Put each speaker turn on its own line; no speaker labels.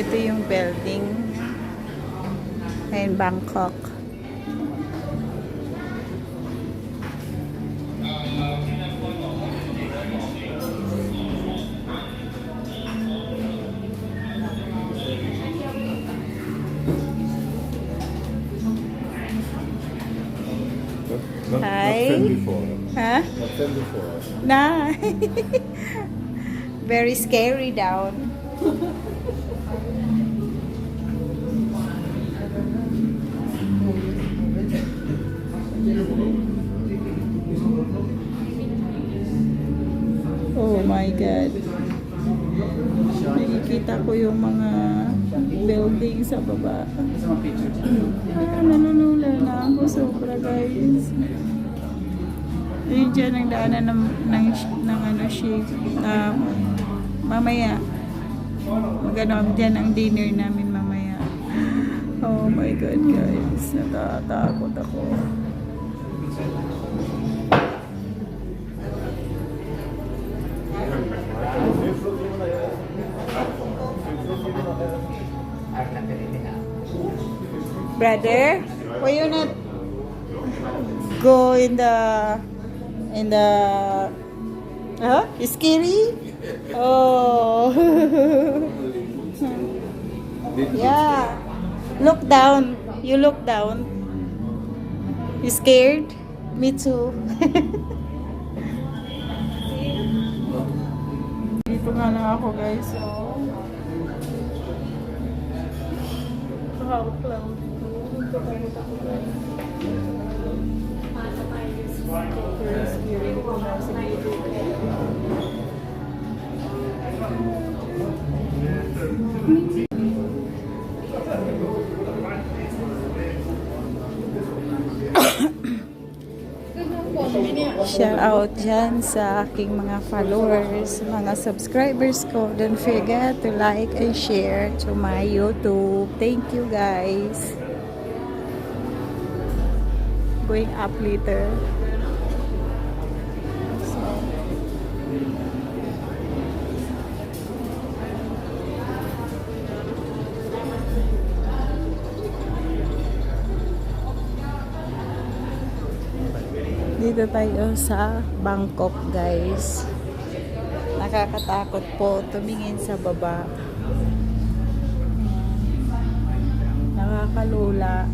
Ito yung building in Bangkok. Hi.
Not before.
Huh?
Not before.
Nah. Very scary down. Oh my God. Nakikita ko yung mga building sa baba. Nalulula na ako sobra, guys. Ayun dyan ang daanan ng ano shake. Mamaya. Magano dyan ang dinner namin mamaya. Oh my God, guys. Natatakot ako. Brother, why you not go in the scary? Oh. Yeah. Look down. You look down. You scared? Me too. Dito nga lang ako, guys. So, how cloudy. Very scary. Shout out dyan sa aking mga followers, mga subscribers ko. Don't forget to like and share to my YouTube. Thank you, guys. Going up later. Dito tayo sa Bangkok, guys. Nakakatakot po tumingin sa baba. Nakakalula.